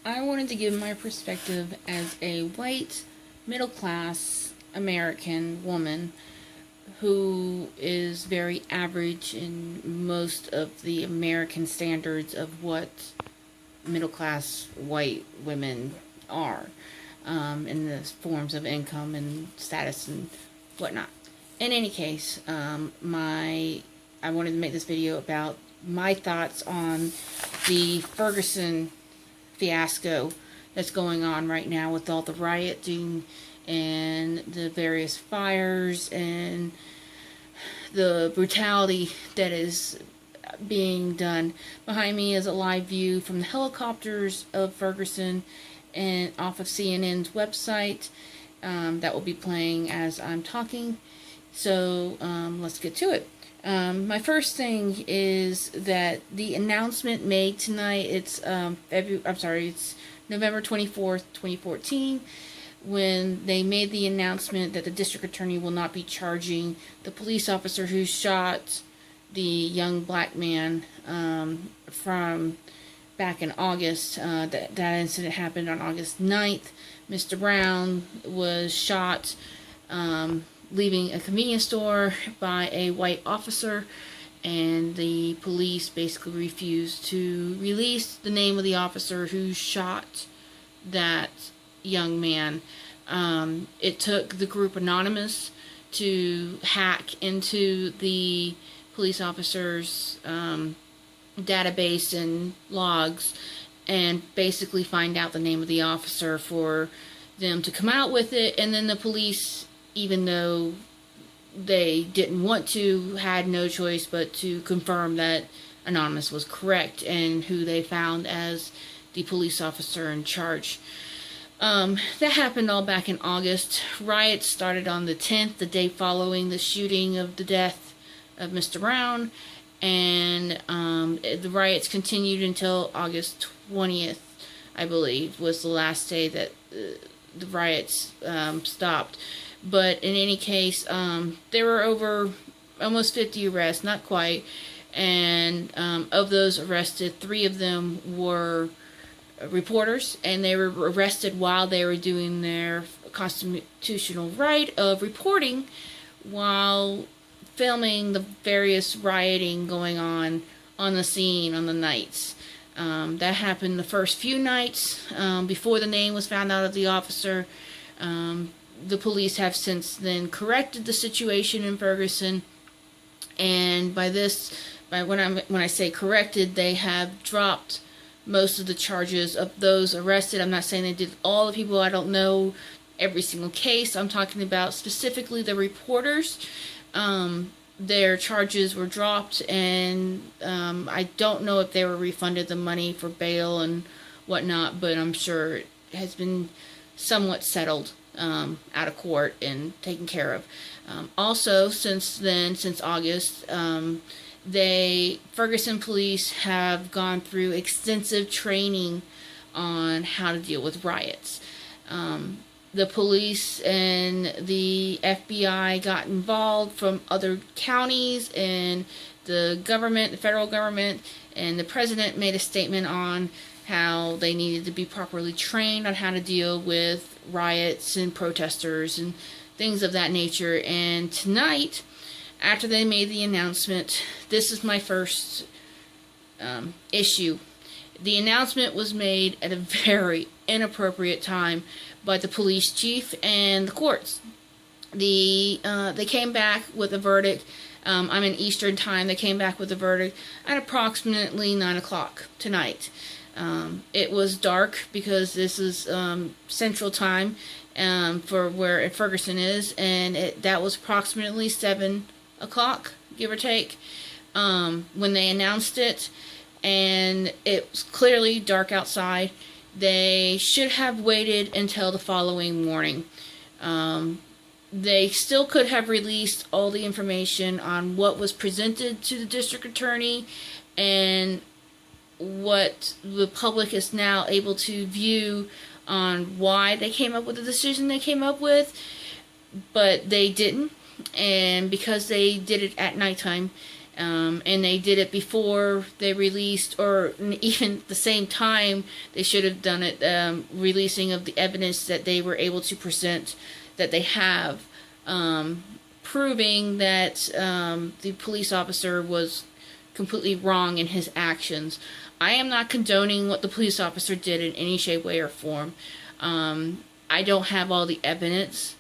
I wanted to give my perspective as a white, middle-class American woman who is very average in most of the American standards of what middle-class white women are, in the forms of income and status and whatnot. In any case, I wanted to make this video about my thoughts on the Ferguson fiasco that's going on right now with all the rioting and the various fires and the brutality that is being done. Behind me is a live view from the helicopters of Ferguson and off of CNN's website that will be playing as I'm talking. So let's get to it. My first thing is that the announcement made tonight, it's November 24th, 2014, when they made the announcement that the district attorney will not be charging the police officer who shot the young black man from back in August. That incident happened on August 9th. Mr. Brown was shot leaving a convenience store by a white officer, and the police basically refused to release the name of the officer who shot that young man. It took the group Anonymous to hack into the police officer's database and logs and basically find out the name of the officer for them to come out with it, and then the police, even though they didn't want to, had no choice but to confirm that Anonymous was correct and who they found as the police officer in charge. That happened all back in August. Riots started on the 10th, the day following the shooting of the death of Mr. Brown, and the riots continued until August 20th, I believe, was the last day that the riots stopped. But in any case, there were over almost 50 arrests, not quite, and of those arrested, 3 of them were reporters, and they were arrested while they were doing their constitutional right of reporting while filming the various rioting going on the scene on the nights. That happened the first few nights before the name was found out of the officer. The police have since then corrected the situation in Ferguson, and when I say corrected, they have dropped most of the charges of those arrested. I'm not saying they did all the people. I don't know every single case. I'm talking about specifically the reporters. Their charges were dropped, and I don't know if they were refunded the money for bail and whatnot, but I'm sure it has been somewhat settled out of court and taken care of. Also, since then, since August, Ferguson police have gone through extensive training on how to deal with riots. The police and the FBI got involved from other counties, and the government, the federal government, and the president made a statement on how they needed to be properly trained on how to deal with riots and protesters and things of that nature. And tonight, after they made the announcement, this is my first issue. The announcement was made at a very inappropriate time by the police chief and the courts. They came back with a verdict. I'm in Eastern time. They came back with a verdict at approximately 9 o'clock tonight. It was dark because this is Central Time for where Ferguson is, and that was approximately 7 o'clock, give or take, when they announced it, and it was clearly dark outside. They should have waited until the following morning. They still could have released all the information on what was presented to the district attorney and what the public is now able to view on why they came up with the decision they came up with, but they didn't. And because they did it at nighttime, And they did it before they released, or even the same time they should have done it, releasing of the evidence that they were able to present, that they have, proving that the police officer was completely wrong in his actions. I am not condoning what the police officer did in any shape, way, or form. I don't have all the evidence,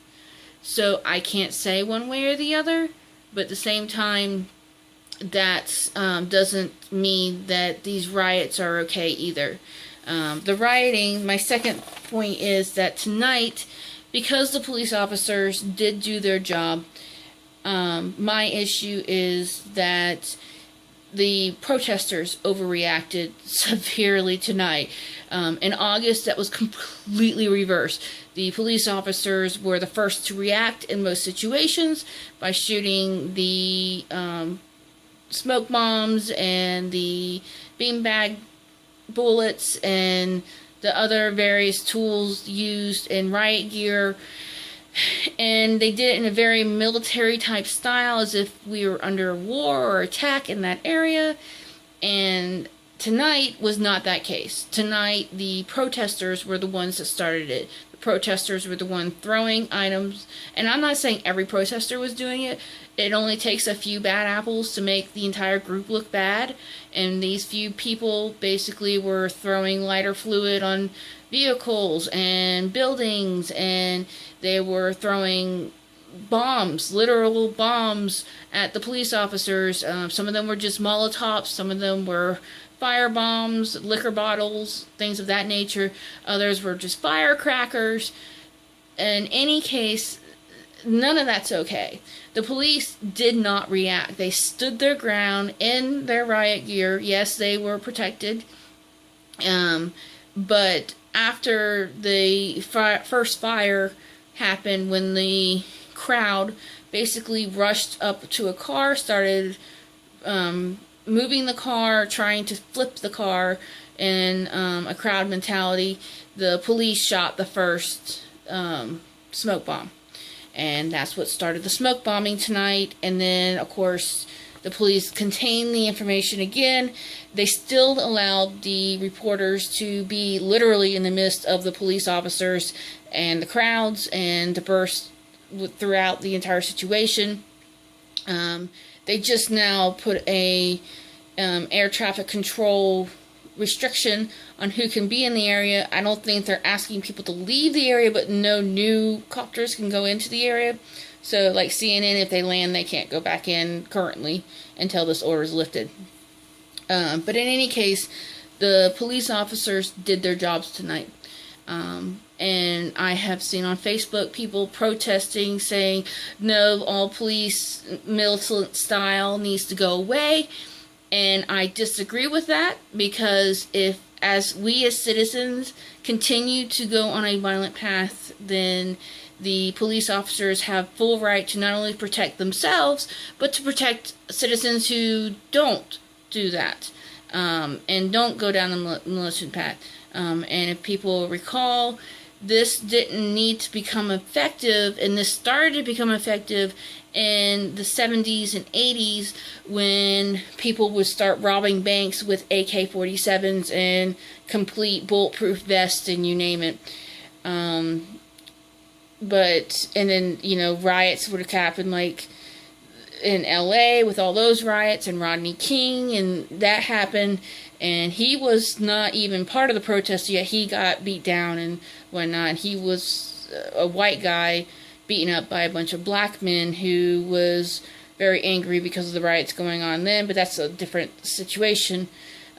so I can't say one way or the other, but at the same time, that doesn't mean that these riots are okay either. The rioting, my second point is that tonight, because the police officers did do their job, my issue is that the protesters overreacted severely tonight. In August, that was completely reversed. The police officers were the first to react in most situations by shooting the smoke bombs and the beanbag bullets and the other various tools used in riot gear, and they did it in a very military type style, as if we were under war or attack in that area. And tonight was not that case. Tonight the protesters were the ones that started it. The protesters were the one throwing items, and I'm not saying every protester was doing it. It only takes a few bad apples to make the entire group look bad, and these few people basically were throwing lighter fluid on vehicles and buildings, and they were throwing bombs, literal bombs, at the police officers. Some of them were just Molotovs, some of them were fire bombs, liquor bottles, things of that nature. Others were just firecrackers. In any case, none of that's okay. The police did not react. They stood their ground in their riot gear. Yes, they were protected. But after the first fire happened, when the crowd basically rushed up to a car, started moving the car, trying to flip the car in a crowd mentality, the police shot the first smoke bomb. And that's what started the smoke bombing tonight. And then, of course, the police contained the information again. They still allowed the reporters to be literally in the midst of the police officers and the crowds and to burst throughout the entire situation. They just now put a air traffic control restriction on who can be in the area. I don't think they're asking people to leave the area, but no new copters can go into the area. So, like CNN, if they land, they can't go back in currently until this order is lifted. But in any case, the police officers did their jobs tonight. And I have seen on Facebook people protesting, saying, no, all police militant style needs to go away. And I disagree with that, because if, as we as citizens continue to go on a violent path, then the police officers have full right to not only protect themselves, but to protect citizens who don't do that, and don't go down the militant path. And if people recall, this didn't need to become effective, and this started to become effective in the 70s and 80s, when people would start robbing banks with AK-47s and complete bulletproof vests and you name it. And then, you know, riots would have happened, like in LA with all those riots, and Rodney King, and that happened, and he was not even part of the protest yet. He got beat down and whatnot. He was a white guy beaten up by a bunch of black men who was very angry because of the riots going on then, but that's a different situation,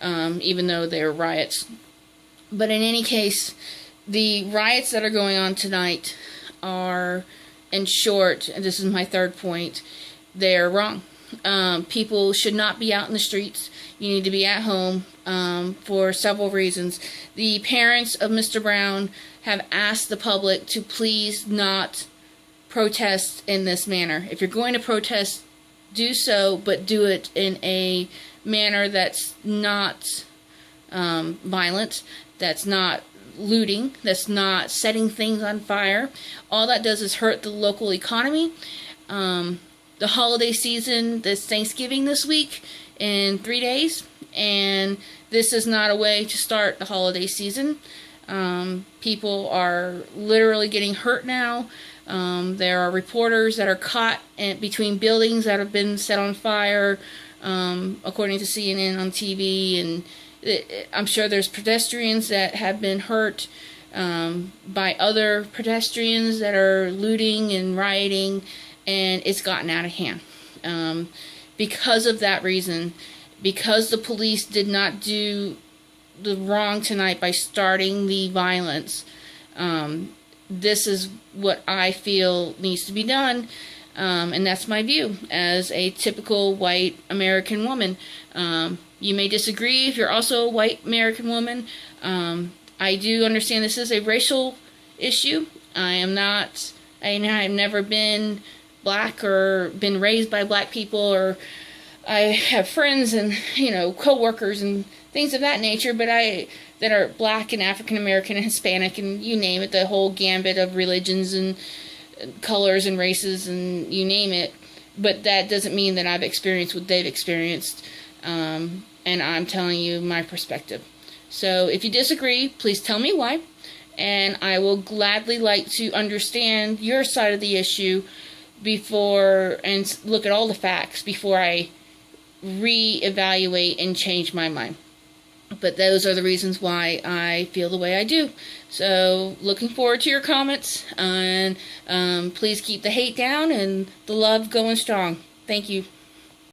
even though they're riots. But in any case, the riots that are going on tonight are, in short, and this is my third point, they're wrong. People should not be out in the streets. You need to be at home for several reasons. The parents of Mr. Brown have asked the public to please not protest in this manner. If you're going to protest, do so, but do it in a manner that's not violent, that's not looting, that's not setting things on fire. All that does is hurt the local economy. the holiday season, this Thanksgiving this week in 3 days, and this is not a way to start the holiday season. People are literally getting hurt now. There are reporters that are caught between buildings that have been set on fire, according to CNN on TV, and I'm sure there's pedestrians that have been hurt by other pedestrians that are looting and rioting, and it's gotten out of hand. Because of that reason, because the police did not do the wrong tonight by starting the violence, this is what I feel needs to be done, and that's my view as a typical white American woman. You may disagree if you're also a white American woman. I do understand this is a racial issue. I've never been black or been raised by black people, or I have friends and, co-workers and things of that nature, but that are black and African American and Hispanic and you name it, the whole gambit of religions and colors and races and you name it. But that doesn't mean that I've experienced what they've experienced, and I'm telling you my perspective. So if you disagree, please tell me why, and I will gladly like to understand your side of the issue and look at all the facts before I reevaluate and change my mind. But those are the reasons why I feel the way I do. So looking forward to your comments, and please keep the hate down and the love going strong. Thank you.